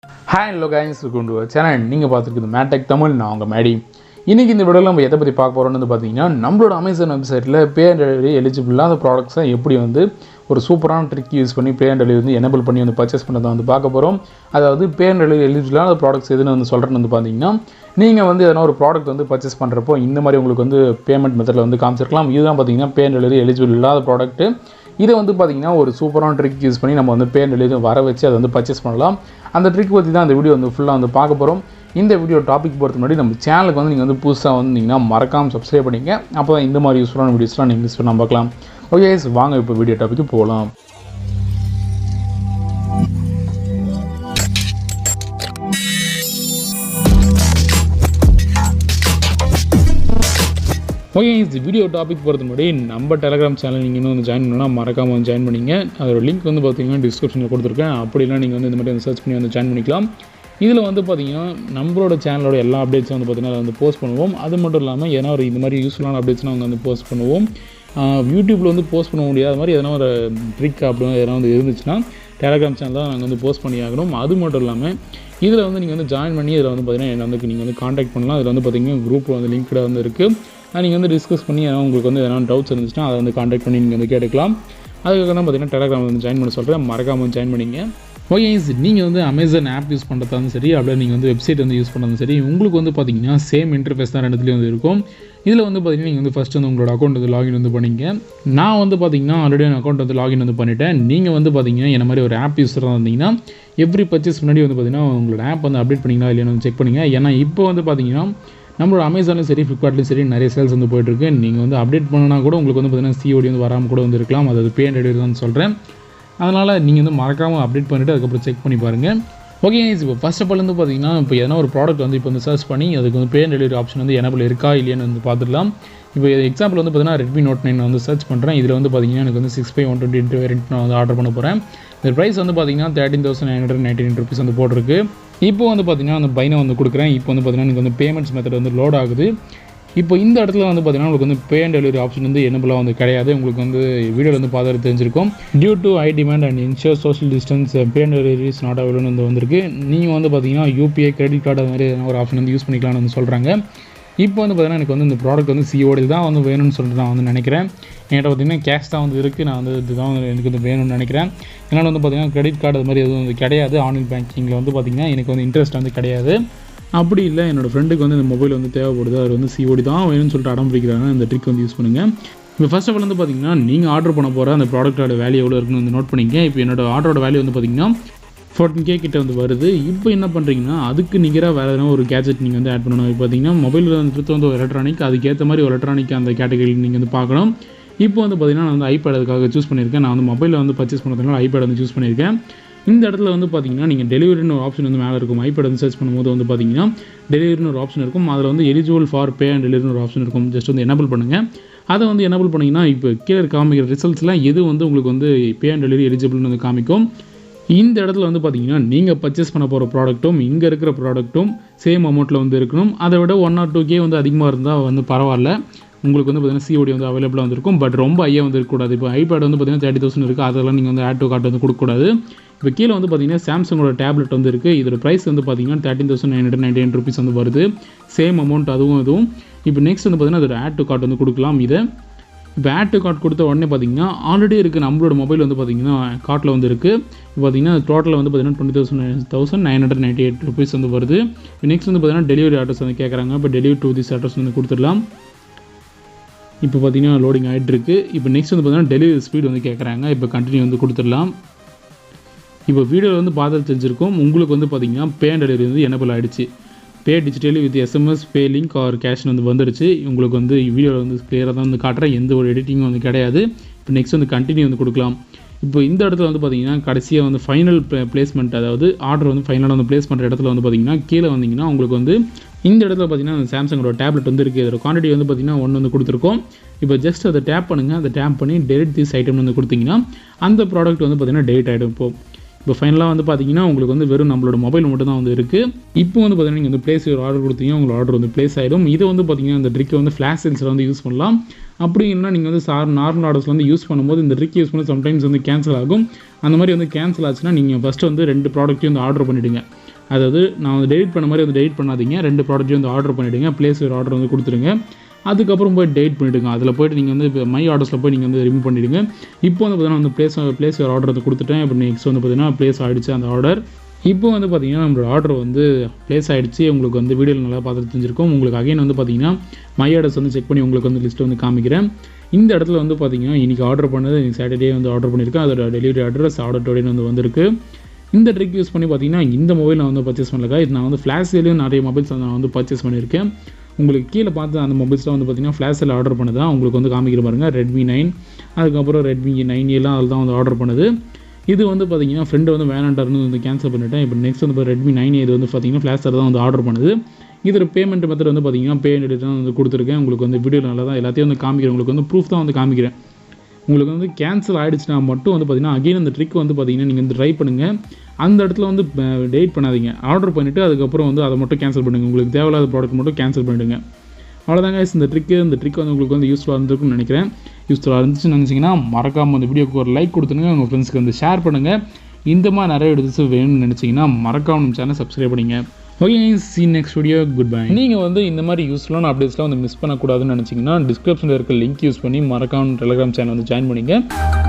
Hi hello guys, welcome to our channel. நீங்கள் பார்த்துருக்குது மேடெக் தமிழ், நான் உங்கள் மேடி. இன்றைக்கி இந்த வீடியோவில் நம்ம எதை பற்றி பார்க்க போகிறோம்னு பார்த்தீங்கன்னா, நம்மளோட அமேசான் வெப்சைட்டில் பே அண்ட் டெலிவரி எலிஜிபிள் இல்லாத ப்ராடக்ட்ஸை எப்படி ஒரு சூப்பரான ட்ரிக் யூஸ் பண்ணி பே அண்ட் டெலிவரி எனேபிள் பண்ணி பர்ச்சேஸ் பண்ணதை பார்க்க போகிறோம். அதாவது பே அண்ட் டெலிவரி எலிஜிபிள் இல்லாத ப்ராடக்ட்ஸ் எதுன்னு சொல்கிறேன்னு பார்த்தீங்கன்னா, நீங்கள் எதனா ஒரு ப்ராடக்ட் பர்ச்சேஸ் பண்ணுறப்போ இந்த மாதிரி உங்களுக்கு பேமெண்ட் மெத்தடில் காமிச்சிருக்கலாம். இதுதான் பார்த்தீங்கன்னா பே அண்ட் டெலிவரி எலிஜிபிள் இல்லாத ப்ராடக்ட்டு. இதை பார்த்தீங்கன்னா ஒரு சூப்பரான ட்ரிக் யூஸ் பண்ணி நம்ம பே அண்ட் டெலிவரி வர வச்சு அதை பர்ச்சேஸ் பண்ணலாம். அந்த ட்ரிக் பற்றி தான் இந்த வீடியோ ஃபுல்லாக பார்க்க போகிறோம். இந்த வீடியோ டாபிக் போகிறதுக்கு முன்னாடி நம்ம சேனலுக்கு நீங்கள் புதுசாக வந்தீங்கன்னா மறக்காமல் சப்ஸ்கிரைப் பண்ணிங்க. அப்போ தான் இந்த மாதிரி யூஸ்ஃபுல்லான வீடியோஸ்லாம் நீங்கள் மிஸ் பண்ணாமல் பார்க்கலாம். ஓகே வாங்க இப்போ வீடியோ டாபிக்கு போகலாம். ஓகே இந்த வீடியோ டாபிக் போகிறதுக்கு முன்னாடி நம்ம டெலிகிராம் சேனல் நீங்கள் இன்னும் ஜாயின் பண்ணலாம், மறக்காமல் ஜாயின் பண்ணிங்க. அதோட லிங்க் பார்த்தீங்கன்னா டிஸ்கிரிப்ஷனில் கொடுத்துருக்கேன். அப்படிலாம் நீங்கள் இந்த மாதிரி சர்ச் பண்ணி ஜாயின் பண்ணிக்கலாம். இதில் பார்த்தீங்கன்னா நம்மளோட சேனலோட எல்லா அப்டேட்ஸும் பார்த்தீங்கன்னா அதை போஸ்ட் பண்ணுவோம். அது மட்டும் இல்லாமல் ஏன்னா ஒரு இந்த மாதிரி யூஸ்ஃபுல்லான அப்டேட்ஸ்லாம் அவங்க போஸ்ட் பண்ணுவோம். யூடியூப்பில் போஸ்ட் பண்ண முடியாத மாதிரி எதனா ஒரு ட்ரிக் அப்படின்னு எதனா இருந்துச்சுன்னா டெலிகிராம் சேனல் தான் நாங்கள் போஸ்ட் பண்ணி ஆகணும். அது மட்டும் இல்லாமல் இதில் நீங்கள் ஜாயின் பண்ணி இதில் பார்த்தீங்கன்னா என்ன நீங்கள் காண்டாக்ட் பண்ணலாம். அதில் பார்த்தீங்கன்னா குரூப்பில் லிங்க்டாக இருக்குது. நீங்கள் டிஸ்கஸ் பண்ணி ஏன்னா உங்களுக்கு எதனா டவுட்ஸ் இருந்துச்சுன்னா அதை காண்டாக்ட் பண்ணி நீங்கள் கேட்டுக்கலாம். அதுக்காக தான் பார்த்தீங்கன்னா டெலிகிராம் ஜாயின் பண்ண சொல்கிறேன், மறக்காமல் ஜாயின் பண்ணிங்க. ஓகே நீங்கள் அமேசான் ஆப் யூஸ் பண்ணுறதாலும் சரி, அப்படியே நீங்கள் வெப்சைட் யூஸ் பண்ணுறதும் சரி, உங்களுக்கு பார்த்தீங்கன்னா சேம் இன்டர்ஃபேஸ் தான் ரெண்டுத்துலேயும் இருக்கும். இதில் பார்த்தீங்கன்னா நீங்கள் ஃபஸ்ட்டு உங்களோட அக்கௌண்ட் லாகின் பண்ணிங்க. நான் பார்த்தீங்கன்னா ஆல்ரெடி என் அக்கௌண்ட் லாகின் பண்ணிட்டேன். நீங்கள் பார்த்தீங்கன்னா என்ன மாதிரி ஒரு ஆப் யூஸராக இருந்தீங்கன்னா எவ்ரி பர்ச்சேஸ் முன்னாடி பார்த்தீங்கன்னா உங்களோட ஆப் அப்டேட் பண்ணிங்களா இல்லைன்னு செக் பண்ணுங்கள். ஏன்னா இப்போ பார்த்தீங்கன்னா நம்மளோட அமேசான்லையும் சரி, ஃப்ளிப்கார்ட்லையும் சரி நிறைய சேல்ஸ் போயிட்டுருக்கு. நீங்கள் அப்டேட் பண்ணனா கூட உங்களுக்கு பார்த்தீங்கன்னா சிஓடி வராமல் கூட இருக்கலாம். அது பே அண்ட் டெலிவரி தான் சொல்கிறேன். அதனால் நீங்கள் மறக்காமல் அப்டேட் பண்ணிவிட்டு அதுக்கப்புறம் செக் பண்ணி பாருங்கள். ஓகே இப்போ ஃபர்ஸ்ட் ஆஃப் ஆல் பார்த்தீங்கன்னா இப்போ எதனா ஒரு ப்ராடக்ட் இப்போ சர்ச் பண்ணி அதுக்கு பே அண்ட் டெலிவரி ஆப்ஷன் எனேபிள் இருக்கா இல்லையான்னு பார்த்துடலாம். இப்போ எக்ஸாம்பிள் பார்த்தீங்கன்னா ரெட்மி நோட் 9 சர்ச் பண்ணுறேன். இதில் பார்த்தீங்கன்னா எனக்கு 65128 வேரியன்ட் நான் ஆர்டர் பண்ண போகிறேன். இந்த ப்ரைஸ் பார்த்தீங்கன்னா 13,999 ருபீஸ் போட்டிருக்கு. இப்போ பார்த்தீங்கன்னா அந்த பைனை கொடுக்குறேன். இப்போ பார்த்தீங்கன்னா எனக்கு பேமெண்ட்ஸ் மெத்தட் லோட் ஆகுது. இப்போ இந்த இடத்துல பார்த்தீங்கன்னா உங்களுக்கு பே அண்ட் டெலிவரி ஆப்ஷன் எனபிளாக கிடையாது. உங்களுக்கு வீடியோவில் பார்த்து தெரிஞ்சிருக்கும். Due to high demand and insure social distance pay and delivery is not available வந்திருக்கு. நீங்கள் பார்த்தீங்கன்னா யூபிஐ கிரெடிட் கார்டு அது மாதிரி ஒரு ஆப்ஷன் யூஸ் பண்ணிக்கலாம்னு சொல்கிறாங்க. இப்போ பார்த்தீங்கன்னா எனக்கு இந்த ப்ராடக்ட் சிஓடி தான் வேணும்னு சொல்லிட்டு நான் நினைக்கிறேன். என்கிட்ட பார்த்தீங்கன்னா கேஷ் தான் இருக்குது. நான் இதுதான் எனக்கு வேணும்னு நினைக்கிறேன். என்னால் பார்த்தீங்கன்னா கிரெடிட் கார்டு அது மாதிரி எதுவும் கிடையாது. ஆன்லைன் பேங்கிங்கில் பார்த்தீங்கன்னா எனக்கு இன்ட்ரெஸ்ட் கிடையாது. அப்படி இல்லை என்னோடய ஃப்ரெண்டுக்கு இந்த மொபைல் தேவைப்படுது, அவர் சிஓடி தான் வேணும்னு சொல்லிட்டு அடம் பிடிக்கிறாங்க. இந்த ட்ரிக் யூஸ் பண்ணுங்கள். இப்போ ஃபர்ஸ்ட் ஆஃப் ஆல் பார்த்தீங்கன்னா நீங்கள் ஆர்டர் பண்ண போகிற அந்த ப்ராடக்ட்டோட வேல்யூ எவ்வளோ இருக்குன்னு நோட் பண்ணிங்க. இப்போ என்னோடய ஆர்டரோட வேல்யூ பார்த்தீங்கன்னா 14K கிட்ட வருது. இப்போ என்ன பண்ணுறீங்கன்னா அதுக்கு நிகராக வேறு எதனா ஒரு கேஜெட் நீங்கள் ஆட் பண்ணணும். இப்போ பார்த்தீங்கன்னா மொபைலில் ஒரு எலக்ட்ரானிக், அதுக்கேற்ற மாதிரி ஒரு எலக்ட்ரானிக் அந்த கேட்டகரி நீங்கள் பார்க்கணும். இப்போ பார்த்தீங்கன்னா நான் ஐபேட் அதுக்காக சூஸ் பண்ணியிருக்கேன். நான் மொபைலில் பர்ச்சேஸ் பண்ணுறதுனால ஐபேட் சூஸ் பண்ணியிருக்கேன். இந்த இடத்துல பார்த்தீங்கன்னா நீங்கள் டெலிவரின்னு ஒரு ஆப்ஷன் மேலே இருக்கும். ஐபேட் சர்ச் பண்ணும்போது பார்த்தீங்கன்னா டெலிவரின்னு ஒரு ஆப்ஷன் இருக்கும். அதில் எலிஜிபிள் ஃபார் பே அண்ட் டெலிவரின்னு ஒரு ஆப்ஷன் இருக்கும். ஜஸ்ட் எனேபிள் பண்ணுங்கள். அதை எனேபிள் பண்ணிங்கன்னா இப்போ கீழே காமிக்கிற ரிசல்ட்ஸ்லாம் எது உங்களுக்கு பே அண்ட் டெலிவரி எலிஜிபிள்னு காமிக்கும். இந்த இடத்துல பார்த்தீங்கன்னா நீங்கள் பர்ச்சேஸ் பண்ண போகிற ப்ராடக்ட்டும் இங்கே இருக்கிற ப்ராடக்ட்டும் சேம் அமௌண்ட்டில் இருக்கணும். அதை விட 1 or 2K அதிகமாக இருந்தால் பரவாயில்ல. உங்களுக்கு பார்த்தீங்கன்னா சிஓடி அவைலபிளாக இருக்கும். பட் ரொம்ப ஐயா இருக்கக்கூடாது. இப்போ ஐபேட் பார்த்தீங்கன்னா 30,000 இருக்குது. அதெல்லாம் நீங்கள் ஆட் டு கார்ட் கொடுக்கக்கூடாது. இப்போ கீழே பார்த்தீங்கன்னா சாம்சங்கோட டேப்லெட் இருக்குது. இதோட ப்ரைஸ் பார்த்தீங்கன்னா 13,999 ருபீஸ் வருது. சேம் அமௌண்ட் அதுவும். இப்போ நெக்ஸ்ட் பார்த்தீங்கன்னா அதோட ஆட் டு கார்ட் கொடுக்கலாம். இதை இப்போ ஆட் டு கார்ட் கொடுத்த உடனே பார்த்தீங்கன்னா ஆல்ரெடி இருக்குது நம்மளோட மொபைல் பார்த்தீங்கன்னா கார்ட்டில் இருக்குது. இப்போ பார்த்தீங்கன்னா டோட்டலில் பார்த்தீங்கன்னா 20,998 ருபீஸ் வருது. இப்போ நெக்ஸ்ட் பார்த்தீங்கன்னா டெலிவரி அட்ரஸ் கேட்குறாங்க. இப்போ டெலிவரி டு திஸ் அட்ரஸ் கொடுத்துடலாம். இப்போ பார்த்தீங்கன்னா லோடிங் ஆகிட்டு இருக்குது. இப்போ நெக்ஸ்ட் பார்த்தீங்கன்னா டெலிவரி ஸ்பீட் கேட்குறாங்க. இப்போ கண்டினியூ கொடுத்துடலாம். இப்போ வீடியோவில் பார்த்து தெரிஞ்சிருக்கும். உங்களுக்கு பார்த்தீங்கன்னா பே அண்ட் டெலிவரி எனேபிள் ஆகிடுச்சு. Pay digitally with SMS pay link or கேஷ்னு வந்துருச்சு. உங்களுக்கு வீடியோவில் கிளியராக தான் காட்டுறேன். எந்த ஒரு எடிட்டிங்கும் கிடையாது. இப்போ நெக்ஸ்ட் கண்டினியூ கொடுக்கலாம். இப்போ இந்த இடத்துல பார்த்தீங்கன்னா கடைசியாக ஃபைனல் பிளேஸ்மெண்ட், அதாவது ஆர்டர் ஃபைனலாக ப்ளேஸ் பண்ணுற இடத்துல பார்த்தீங்கன்னா கீழே வந்தீங்கன்னா உங்களுக்கு இந்த இடத்துல பார்த்தீங்கன்னா சாம்சங்கோட டேப்லெட் இருக்குது. இதோட குவான்டிட்டி பார்த்தீங்கன்னா 1 கொடுத்துருக்கோம். இப்போ ஜஸ்ட் அதை டேப் பண்ணுங்கள். அதை டேப் பண்ணி டெலிட் திஸ் ஐட்டம் கொடுத்தீங்கன்னா அந்த ப்ராடக்ட் பார்த்தீங்கன்னா டெலிட் ஆகிடும். இப்போ ஃபைனலாக பார்த்தீங்கன்னா உங்களுக்கு வெறும் நம்மளோட மொபைல் மட்டும் தான் இருக்குது. இப்போ பார்த்தீங்கன்னா நீங்கள் ப்ளேஸ் ஒரு ஆர்டர் கொடுத்தீங்கன்னா உங்களோட ஆர்டர் ப்ளேஸ் ஆகிடும். இது பார்த்தீங்கன்னா இந்த ட்ரிக்கை ஃப்ளாஷ் சேல்ஸில் யூஸ் பண்ணலாம். அப்படி இல்லைனா நீங்கள் நார்மல் ஆர்டர்ஸ் யூஸ் பண்ணும்போது இந்த ட்ரிக் யூஸ் பண்ணி சம்டைம்ஸ் கேன்சல் ஆகும். அந்த மாதிரி கேன்சல் ஆச்சுன்னா நீங்கள் ஃபஸ்ட்டு 2 ப்ராடக்ட்டையும் ஆர்டர் பண்ணிவிடுங்க. அதாவது நான் வந்து டெலிட் பண்ண மாதிரி வந்து டெலிட் பண்ணாதீங்க. 2 ப்ராடக்ட்டையும் வந்து ஆர்டர் பண்ணிவிடுங்க. ப்ளேஸ் யுவர் ஆர்டர் வந்து கொடுத்துருங்க. அதுக்கப்புறம் போய் டெலிட் பண்ணிவிடுங்க. அதில் போய்ட்டு நீங்கள் வந்து இப்போ மை ஆர்டர்ஸில் போய் நீங்கள் வந்து ரிமூவ் பண்ணிவிடுங்க. இப்போ வந்து பார்த்தீங்கன்னா வந்து ப்ளேஸ் யுவர் ஆர்டர் வந்து கொடுத்துட்டேன். இப்போ நெக்ஸ்ட் வந்து பார்த்தீங்கன்னா ப்ளேஸ் ஆகிடுச்சு அந்த ஆர்டர். இப்போ வந்து பார்த்தீங்கன்னா நம்மளோட ஆர்டர் வந்து ப்ளேஸ் ஆகிடுச்சு. உங்களுக்கு வந்து வீடியோவில் நல்லா பார்த்துட்டு தெரிஞ்சிருக்கும். உங்களுக்கு அகைன் வந்து பார்த்தீங்கன்னா மை ஆர்டர்ஸ் வந்து செக் பண்ணி உங்களுக்கு வந்து லிஸ்ட்டு வந்து காமிக்கிறேன். இந்த இடத்துல வந்து பார்த்தீங்கன்னா இன்றைக்கி ஆர்டர் பண்ணது சாட்டர்டே வந்து ஆர்டர் பண்ணியிருக்கேன். அதோட டெலிவரி அட்ரஸ் ஆர்டர் டோடேன்னு வந்து வந்திருக்கு. இந்த ட்ரிக் யூஸ் பண்ணி பார்த்தீங்கன்னா இந்த மொபைல் நான் வந்து பர்ச்சேஸ் பண்ணலக்கா. இது நான் வந்து ஃப்ளாஷ் சேலையும் நிறைய மொபைல்ஸ் நான் வந்து பர்ச்சேஸ் பண்ணியிருக்கேன். உங்களுக்கு கீழே பார்த்து அந்த மொபைல்ஸ்லாம் வந்து பார்த்தீங்கன்னா ஃப்ளாஷ் சேல் ஆர்டர் பண்ணதான் உங்களுக்கு வந்து காமிக்கிற பாருங்க. Redmi 9 அதுக்கப்புறம் Redmi 9A அதில் தான் வந்து ஆர்டர் பண்ணுது. இது வந்து பார்த்தீங்கன்னா ஃப்ரெண்டு வந்து வேணான்ட்டாருன்னு வந்து கேன்சல் பண்ணிவிட்டேன். இப்போ நெக்ஸ்ட் வந்து Redmi 9A இது வந்து பார்த்தீங்கன்னா ஃப்ளாஷ் சேல் தான் வந்து ஆர்டர் பண்ணுது. இதோட பேமெண்ட் மெத்தட் வந்து பார்த்தீங்கன்னா பே அண்ட் ரிட்டர்ன் வந்து கொடுத்துருக்கேன். உங்களுக்கு வந்து வீடியோ நல்லா தான் எல்லாத்தையும் வந்து காமிக்கிறேன். உங்களுக்கு வந்து ப்ரூஃப் தான் வந்து காமிக்கிறேன். உங்களுக்கு வந்து கேன்சல் ஆகிடுச்சுன்னா மட்டும் வந்து பார்த்தீங்கன்னா அகைன் அந்த ட்ரிக் வந்து பார்த்தீங்கன்னா நீங்கள் வந்து ட்ரை பண்ணுங்கள். அந்த இடத்துல வந்து டெலிட் பண்ணாதீங்க. ஆர்டர் பண்ணிவிட்டு அதுக்கப்புறம் வந்து அதை மட்டும் கேன்சல் பண்ணுங்கள். உங்களுக்கு தேவையில்லாத ப்ராடக்ட் மட்டும் கேன்சல் பண்ணிவிடுங்க. அவ்வளோதாங்க இந்த ட்ரிக் வந்து உங்களுக்கு வந்து யூஸ்ஃபுல்லாக இருந்திருக்குன்னு நினைக்கிறேன். யூஸ்ஃபுல்லாக இருந்துச்சுன்னு நினச்சிங்கன்னா மறக்காமல் அந்த வீடியோக்கு ஒரு லைக் கொடுத்துருங்க. உங்கள் ஃப்ரெண்ட்ஸ்க்கு வந்து ஷேர் பண்ணுங்கள். இந்த மாதிரி நிறைய வீடியோஸ் வேணும்னு நினச்சிங்கன்னா மறக்காமல் நம்ம சேனல் சப்ஸ்கிரைப் பண்ணிங்க. Okay, see next video, goodbye. நீங்கள் வந்து இந்த மாதிரி யூஸ்ஃபுல்லான அப்டேட்ஸ்லாம் வந்து மிஸ் பண்ணக்கூடாதுன்னு நினச்சிங்கன்னா டிஸ்கிரிப்ஷனில் இருக்க லிங்க் யூஸ் பண்ணி மறக்காமல் டெலிகிராம் சேனல் வந்து ஜாயின் பண்ணிங்க.